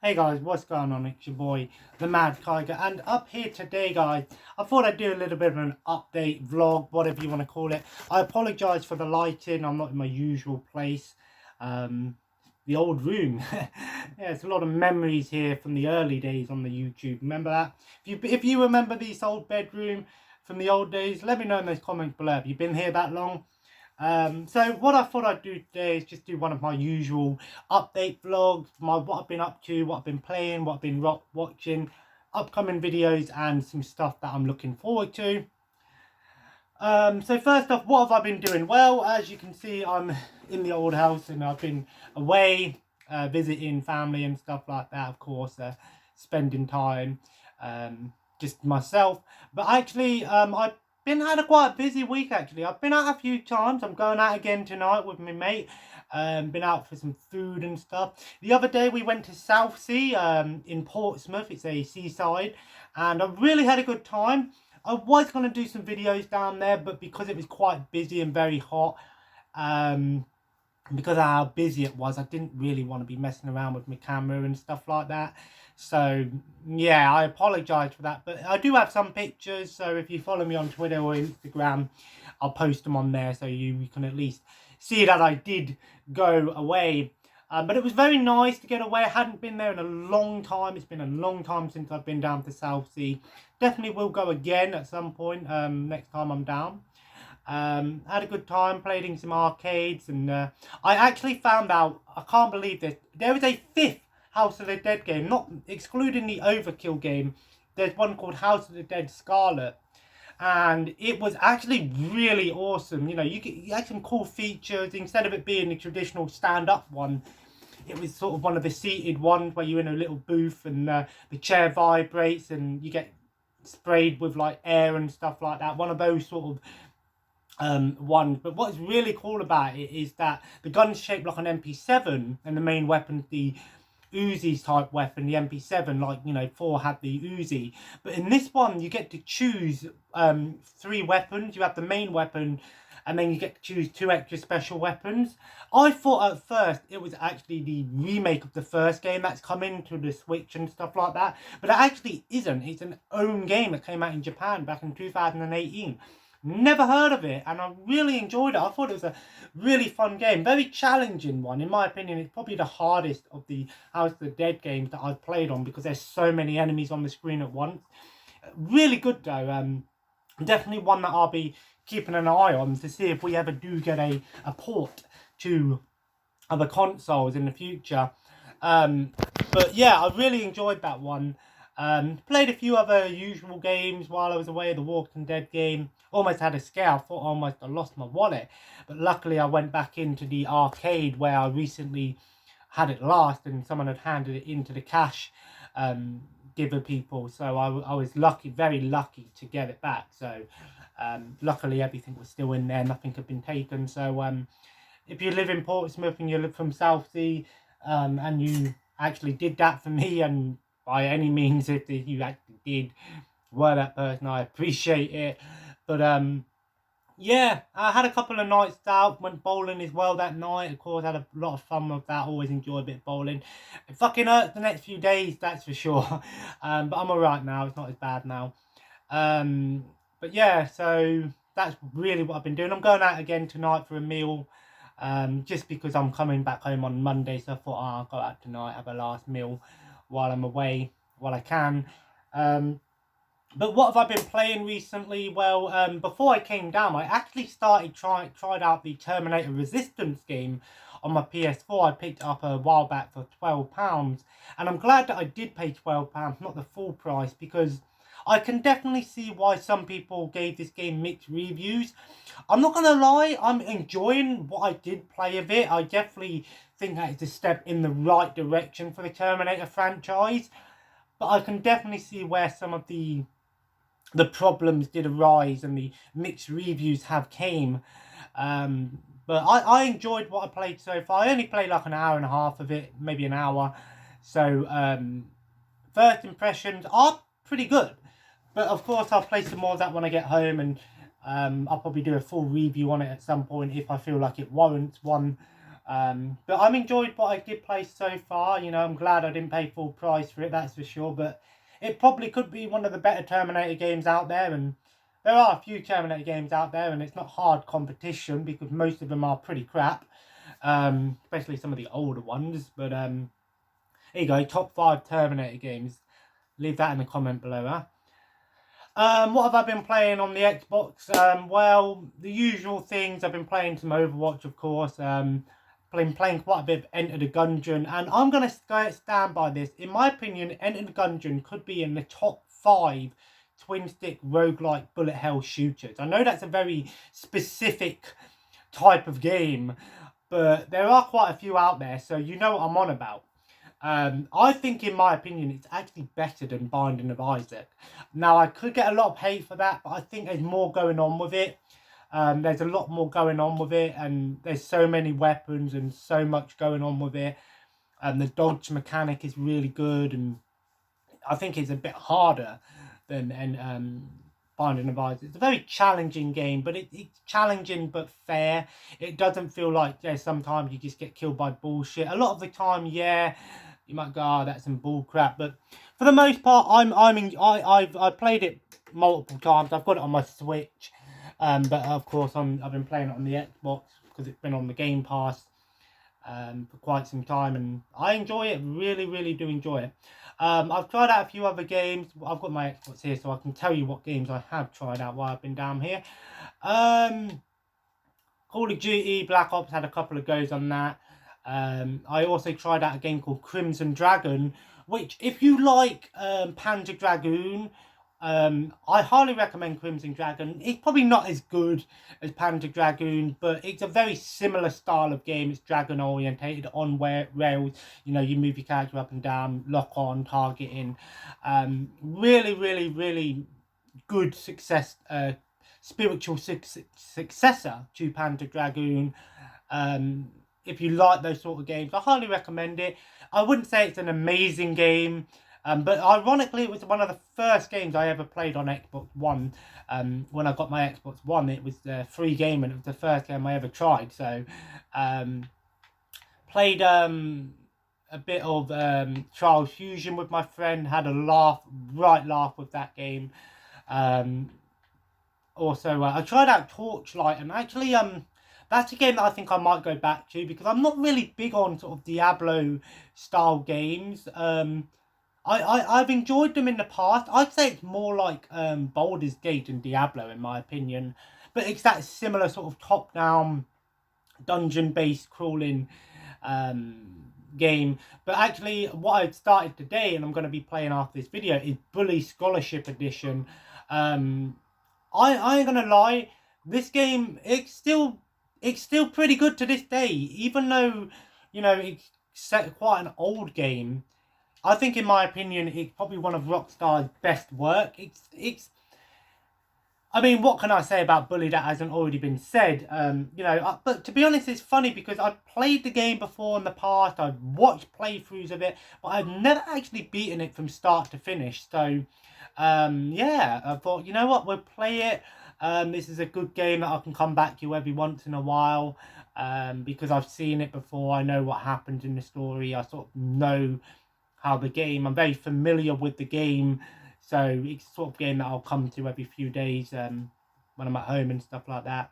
Hey guys, what's going on? It's your boy, the Mad Tiger, and up here today, guys, I thought I'd do a little bit of an update vlog, whatever you want to call it. I apologise for the lighting. I'm not in my usual place. The old room. Yeah, it's a lot of memories here from the early days on the YouTube. Remember that? If you remember this old bedroom from the old days, let me know in those comments below. Have you been here that long? So what I thought I'd do today is just do one of my usual update vlogs, what I've been up to, what I've been playing, what I've been watching, upcoming videos, and some stuff that I'm looking forward to. So first off, what have I been doing? Well, as you can see, I'm in the old house and I've been away, visiting family and stuff like that, of course, spending time, just myself. But actually, I've had a quite busy week actually. I've been out a few times. I'm going out again tonight with my mate. Been out for some food and stuff. The other day we went to Southsea in Portsmouth. It's a seaside, and I really had a good time. I was going to do some videos down there, but because it was quite busy and very hot, because of how busy it was, I didn't really want to be messing around with my camera and stuff like that. So yeah, I apologise for that, but I do have some pictures, so if you follow me on Twitter or Instagram, I'll post them on there so you can at least see that I did go away. But it was very nice to get away. I hadn't been there in a long time. It's been a long time since I've been down to Southsea. Definitely will go again at some point, next time I'm down. Had a good time, played in some arcades, and I actually found out, I can't believe this, there is a 5th House of the Dead game, not excluding the Overkill game. There's one called House of the Dead Scarlet, and it was actually really awesome. You know, you had some cool features. Instead of it being the traditional stand-up one, it was sort of one of the seated ones where you're in a little booth and the chair vibrates and you get sprayed with like air and stuff like that. One of those sort of ones. But what's really cool about it is that the gun's shaped like an MP7 and the main weapon's the Uzi's type weapon, the MP7, like, you know, 4 had the Uzi. But in this one, you get to choose 3 weapons. You have the main weapon, and then you get to choose 2 extra special weapons. I thought at first it was actually the remake of the first game that's coming to the Switch and stuff like that. But it actually isn't. It's an own game that came out in Japan back in 2018. Never heard of it, and I really enjoyed it. I thought it was a really fun game. Very challenging one. In my opinion, it's probably the hardest of the House of the Dead games that I've played on because there's so many enemies on the screen at once. Really good though. Definitely one that I'll be keeping an eye on to see if we ever do get a port to other consoles in the future. But yeah, I really enjoyed that one. Played a few other usual games while I was away. The Walking Dead game. Almost had a scare. I thought almost I lost my wallet. But luckily I went back into the arcade where I recently had it last and someone had handed it into the cash giver people. So I was lucky, very lucky to get it back. So luckily everything was still in there. Nothing had been taken. So if you live in Portsmouth and you live from Southsea and you actually did that for me, and by any means, if you actually did, were that person, I appreciate it. But yeah, I had a couple of nights out, went bowling as well that night. Of course, had a lot of fun with that. Always enjoy a bit of bowling. It fucking hurts the next few days, that's for sure. But I'm alright now. It's not as bad now. But yeah, so that's really what I've been doing. I'm going out again tonight for a meal. Just because I'm coming back home on Monday, so I thought, oh, I'll go out tonight, have a last meal while I'm away, while I can. But what have I been playing recently? Well, before I came down, I actually tried out the Terminator Resistance game on my PS4. I picked it up a while back for £12, and I'm glad that I did pay £12, not the full price, because I can definitely see why some people gave this game mixed reviews. I'm not going to lie, I'm enjoying what I did play of it. I definitely think that it's a step in the right direction for the Terminator franchise. But I can definitely see where some of the problems did arise and the mixed reviews have came. But I enjoyed what I played so far. I only played like an hour and a half of it, maybe an hour. So first impressions are pretty good. But of course I'll play some more of that when I get home, and I'll probably do a full review on it at some point if I feel like it warrants one. But I'm enjoyed what I did play so far. You know, I'm glad I didn't pay full price for it, that's for sure. But it probably could be one of the better Terminator games out there. And there are a few Terminator games out there, and it's not hard competition because most of them are pretty crap. Especially some of the older ones. But here you go, top 5 Terminator games. Leave that in the comment below, huh? What have I been playing on the Xbox? Well, the usual things. I've been playing some Overwatch, of course. Been playing quite a bit of Enter the Gungeon, and I'm going to stand by this. In my opinion, Enter the Gungeon could be in the top 5 twin-stick roguelike bullet hell shooters. I know that's a very specific type of game, but there are quite a few out there, so you know what I'm on about. I think, in my opinion, it's actually better than Binding of Isaac. Now, I could get a lot of hate for that, but I think there's more going on with it. There's a lot more going on with it, and there's so many weapons and so much going on with it. The dodge mechanic is really good, and I think it's a bit harder than Binding of Isaac. It's a very challenging game, but it's challenging but fair. It doesn't feel like, yeah, sometimes you just get killed by bullshit. A lot of the time, yeah, you might go, oh, that's some bull crap. But for the most part, I've played it multiple times. I've got it on my Switch, but of course I've been playing it on the Xbox because it's been on the Game Pass for quite some time, and I enjoy it. Really, really do enjoy it. I've tried out a few other games. I've got my Xbox here, so I can tell you what games I have tried out while I've been down here. Call of Duty Black Ops, had a couple of goes on that. I also tried out a game called Crimson Dragon, which, if you like Panzer Dragoon, I highly recommend Crimson Dragon. It's probably not as good as Panzer Dragoon, but it's a very similar style of game. It's dragon orientated on rails. You know, you move your character up and down, lock on, targeting. Really, really, really good spiritual successor to Panzer Dragoon. If you like those sort of games, I highly recommend it. I wouldn't say it's an amazing game. But ironically, it was one of the first games I ever played on Xbox One. When I got my Xbox One, it was a free game, and it was the first game I ever tried. So, played a bit of Trial Fusion with my friend. Had a right laugh with that game. Also, I tried out Torchlight, and actually, that's a game that I think I might go back to because I'm not really big on sort of Diablo-style games. I've enjoyed them in the past. I'd say it's more like Baldur's Gate and Diablo, in my opinion. But it's that similar sort of top-down, dungeon-based crawling game. But actually, what I've started today, and I'm going to be playing after this video, is Bully Scholarship Edition. I ain't going to lie, this game, it's still pretty good to this day. Even though, you know, it's quite an old game, I think, in my opinion, it's probably one of Rockstar's best work. I mean, what can I say about Bully that hasn't already been said? You know, but to be honest, it's funny because I've played the game before in the past. I've watched playthroughs of it, but I've never actually beaten it from start to finish. So, yeah, I thought, you know what, we'll play it. This is a good game that I can come back to every once in a while. Because I've seen it before. I know what happens in the story. I sort of know how I'm very familiar with the game, so it's the sort of game that I'll come to every few days when I'm at home and stuff like that.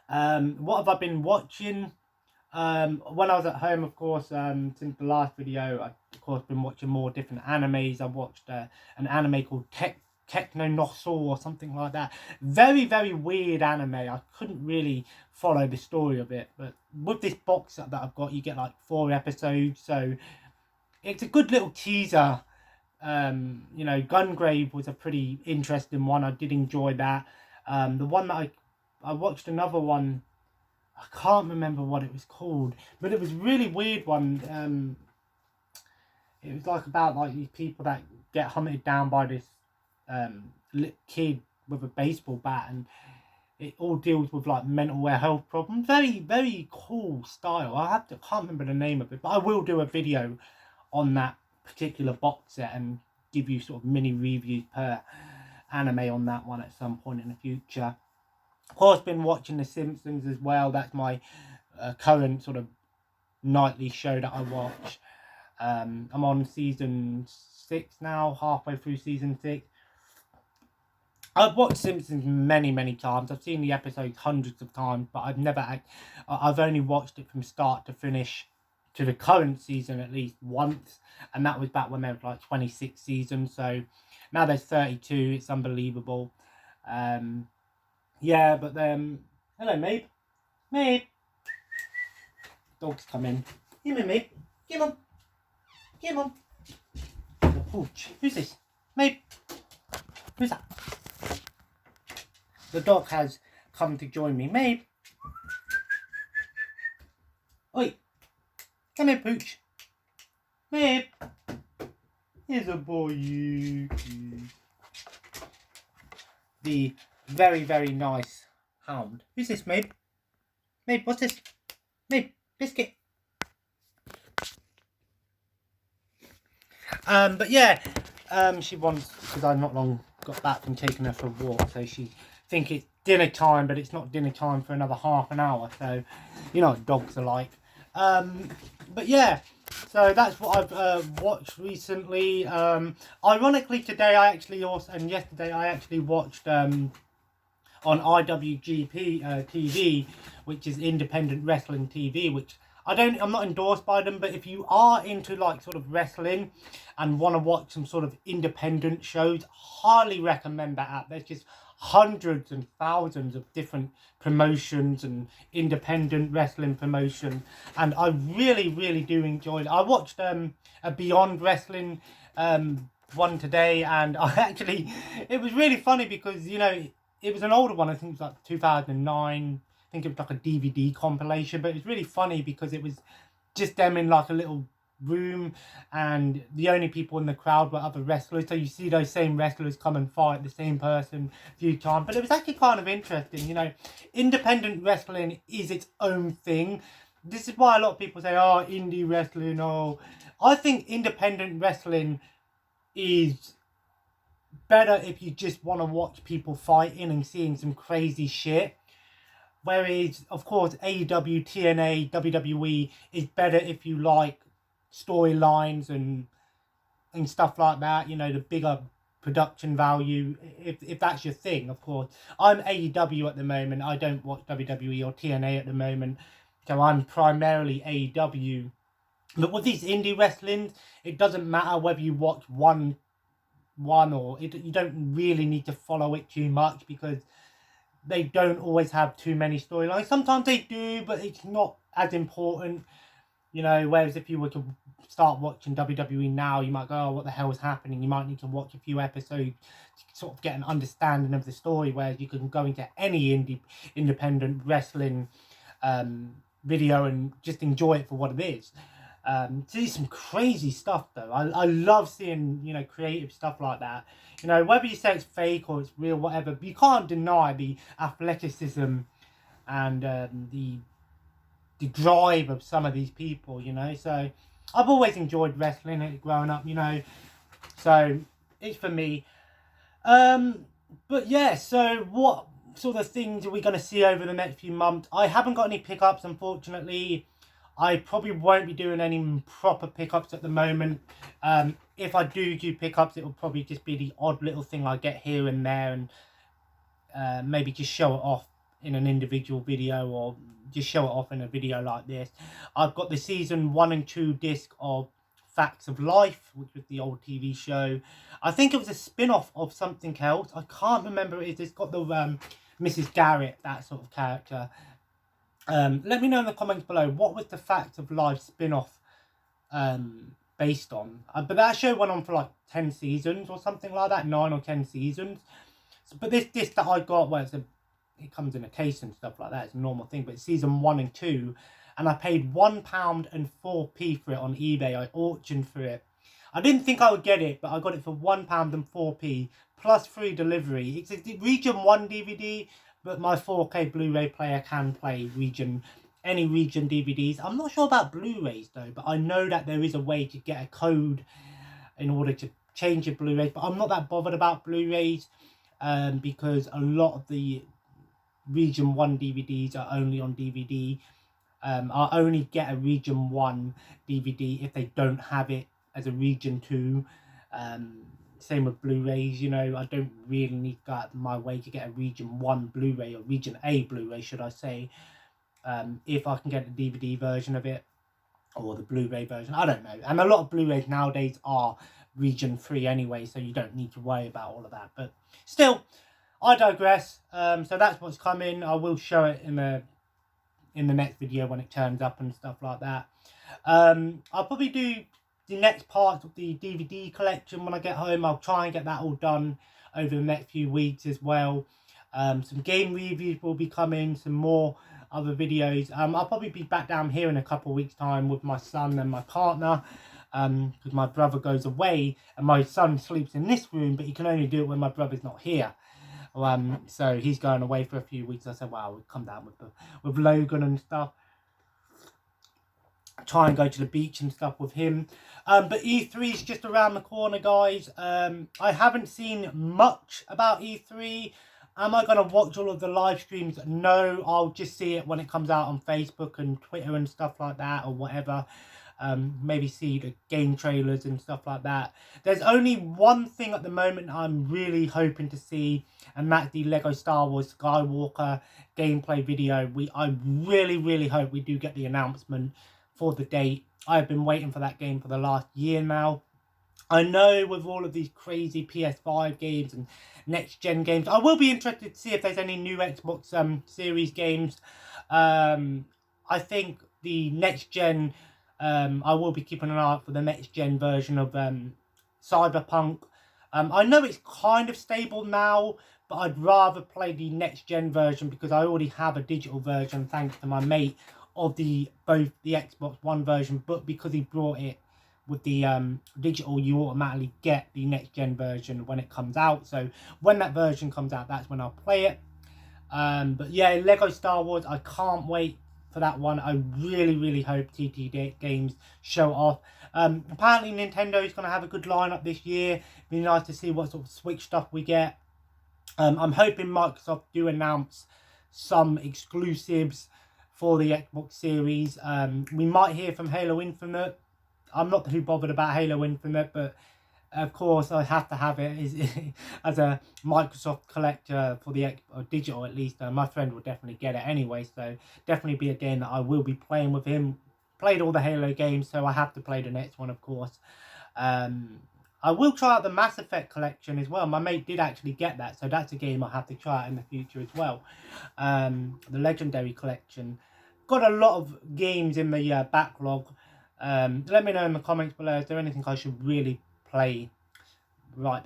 What have I been watching? When I was at home, of course, since the last video, I've of course been watching more different animes. I watched an anime called Technonosaur or something like that. Very, very weird anime. I couldn't really follow the story of it, but with this box set that I've got, you get like 4 episodes, so it's a good little teaser. You know, Gungrave was a pretty interesting one. I did enjoy that. The one that I watched another one, I can't remember what it was called, but it was a really weird one. It was like about like these people that get hunted down by this kid with a baseball bat, and it all deals with like mental health problems. Very, very cool style. I can't remember the name of it, but I will do a video on that particular box set and give you sort of mini reviews per anime on that one at some point in the future. Of course, been watching The Simpsons as well. That's my current sort of nightly show that I watch. I'm on season 6 now, halfway through season 6. I've watched Simpsons many times. I've seen the episodes hundreds of times, but I've only watched it from start to finish to the current season at least once, and that was back when there was like 26 seasons. So now there's 32. It's unbelievable. Yeah, but hello, Mabe. Mabe. Dog's come in. Come in, Mabe. Come on. Come on. The pooch. Who's this? Mabe. Who's that? The dog has come to join me. Mabe. Oi. Come here, pooch. Mabe. Here's a boy. The very nice hound. Who's this, Mabe? Mabe, what's this? Mabe, biscuit. But yeah, she wants, because I've not long got back from taking her for a walk, so she think it's dinner time, but it's not dinner time for another half an hour. So you know what dogs are like. But yeah, so that's what I've watched recently. Ironically, today and yesterday I actually watched on IWGP TV, which is Independent Wrestling TV, which I'm not endorsed by them, but if you are into like sort of wrestling and want to watch some sort of independent shows, highly recommend that app. There's just hundreds and thousands of different promotions and independent wrestling promotion, and I really do enjoy it. I watched a Beyond Wrestling one today, and it was really funny because, you know, it was an older one. I think it was like 2009. I think it was like a DVD compilation, but it was really funny because it was just them in like a little room, and the only people in the crowd were other wrestlers. So you see those same wrestlers come and fight the same person a few times. But it was actually kind of interesting. You know, independent wrestling is its own thing. This is why a lot of people say, oh, indie wrestling. Oh, I think independent wrestling is better if you just want to watch people fighting and seeing some crazy shit. Whereas, of course, AEW, TNA, WWE is better if you like storylines and stuff like that. You know, the bigger production value, if that's your thing, of course. I'm AEW at the moment. I don't watch WWE or TNA at the moment. So I'm primarily AEW. But with these indie wrestlings, it doesn't matter whether you watch one or you don't really need to follow it too much, because they don't always have too many storylines. Sometimes they do, but it's not as important, you know. Whereas if you were to start watching WWE now, you might go, oh, what the hell is happening? You might need to watch a few episodes to sort of get an understanding of the story, whereas you can go into any independent wrestling video and just enjoy it for what it is. See some crazy stuff though. I love seeing, you know, creative stuff like that. You know, whether you say it's fake or it's real, whatever, but you can't deny the athleticism and the drive of some of these people, you know. So I've always enjoyed wrestling growing up, you know. So it's for me. But yeah, so what sort of things are we going to see over the next few months? I haven't got any pickups, unfortunately. I probably won't be doing any proper pickups at the moment. If I do pickups, it will probably just be the odd little thing I get here and there, and maybe just show it off in an individual video, or just show it off in a video like this. I've got the season 1 and 2 disc of Facts of Life, which was the old TV show. I think it was a spin-off of something else. I can't remember what it is. It's got the Mrs. Garrett, that sort of character. Let me know in the comments below, what was the Facts of Life spin-off based on? But that show went on for like 10 seasons or something like that, 9 or 10 seasons. So, but this disc that I got, well, it comes in a case and stuff like that, it's a normal thing, but it's season 1 and 2, and I paid £1 and 4p for it on eBay. I auctioned for it. I didn't think I would get it, but I got it for £1 and 4p plus free delivery. It's a Region 1 DVD, but my 4K Blu-ray player can play any region DVDs. I'm not sure about Blu-rays though, but I know that there is a way to get a code in order to change your Blu-rays. But I'm not that bothered about Blu-rays because a lot of the Region 1 DVDs are only on DVD. I'll only get a Region 1 DVD if they don't have it as a Region 2. Same with Blu-rays, you know, I don't really need to go out of my way to get a Region 1 Blu-ray, or Region A Blu-ray, should I say. If I can get the DVD version of it, or the Blu-ray version, I don't know. And a lot of Blu-rays nowadays are Region 3 anyway, so you don't need to worry about all of that. But still, I digress. So that's what's coming. I will show it in the next video when it turns up and stuff like that. I'll probably do the next part of the DVD collection when I get home. I'll try and get that all done over the next few weeks as well. Some game reviews will be coming, some more other videos. I'll probably be back down here in a couple of weeks' time with my son and my partner, because my brother goes away and my son sleeps in this room, but he can only do it when my brother's not here. So he's going away for a few weeks. I said, well, we'll come down with Logan and stuff, try and go to the beach and stuff with him. But E3 is just around the corner, guys. I haven't seen much about E3. Am I going to watch all of the live streams? No, I'll just see it when it comes out on Facebook and Twitter and stuff like that, or whatever. Maybe see the game trailers and stuff like that. There's only one thing at the moment I'm really hoping to see, and that's the Lego Star Wars Skywalker gameplay video. I really hope we do get the announcement for the date. I've been waiting for that game for the last year now. I know with all of these crazy PS5 games and next-gen games, I will be interested to see if there's any new Xbox Series games. I think the next-gen, I will be keeping an eye out for the next-gen version of Cyberpunk. I know it's kind of stable now, but I'd rather play the next-gen version because I already have a digital version, thanks to my mate, of both the Xbox One version, but because he brought it with the digital, you automatically get the next gen version when it comes out. So when that version comes out, that's when I'll play it. But yeah, Lego Star Wars, I can't wait for that one. I really hope TT Games show off. Apparently Nintendo is going to have a good lineup this year. Be nice to see what sort of Switch stuff we get. I'm hoping Microsoft do announce some exclusives for the Xbox Series. We might hear from Halo Infinite. I'm not too bothered about Halo Infinite, but of course I have to have it as a Microsoft collector for the digital, at least. My friend will definitely get it anyway, so definitely be a game that I will be playing with him. Played all the Halo games, so I have to play the next one, of course. I will try out the Mass Effect collection as well. My mate did actually get that, so that's a game I'll have to try out in the future as well. The Legendary collection. Got a lot of games in the backlog. Let me know in the comments below if there's anything I should really play not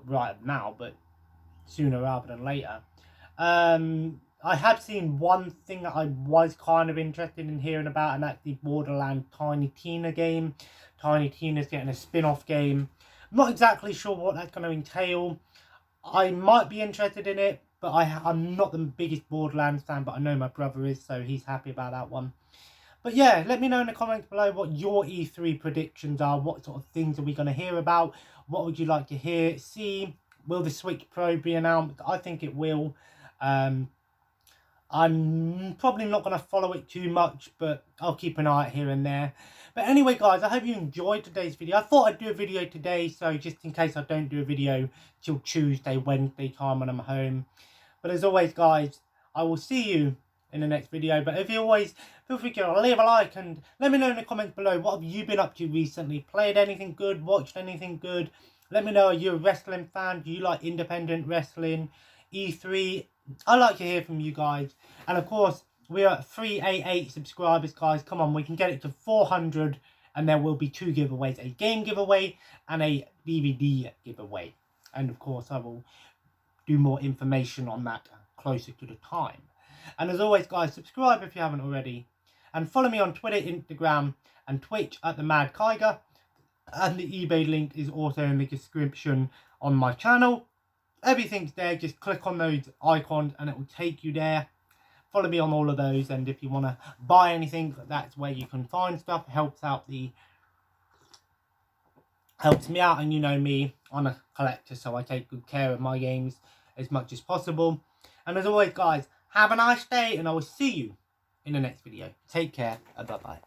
right now, but sooner rather than later. I had seen one thing that I was kind of interested in hearing about, and that's the Borderlands Tiny Tina game. Tiny Tina's getting a spin-off game. I'm not exactly sure what that's going to entail. I might be interested in it, but I'm not the biggest Borderlands fan, but I know my brother is, so he's happy about that one. But yeah, let me know in the comments below what your E3 predictions are. What sort of things are we going to hear about? What would you like to see? Will the Switch Pro be announced? I think it will. I'm probably not going to follow it too much, but I'll keep an eye out here and there. But anyway, guys, I hope you enjoyed today's video. I thought I'd do a video today, so just in case I don't do a video till Tuesday, Wednesday time when I'm home. But as always, guys, I will see you in the next video. But if you always, feel free to leave a like and let me know in the comments below, what have you been up to recently? Played anything good? Watched anything good? Let me know, are you a wrestling fan? Do you like independent wrestling? E3? I'd like to hear from you guys. And of course, we are at 388 subscribers, guys. Come on, we can get it to 400 and there will be 2 giveaways. A game giveaway and a DVD giveaway. And of course, I will do more information on that closer to the time. And as always, guys, subscribe if you haven't already. And follow me on Twitter, Instagram and Twitch at The Mad Kiger. And the eBay link is also in the description on my channel. Everything's there. Just click on those icons and it will take you there. Follow me on all of those. And if you want to buy anything, that's where you can find stuff. Helps me out, and you know me, I'm a collector, so I take good care of my games as much as possible. And as always, guys, have a nice day, and I will see you in the next video. Take care and bye bye.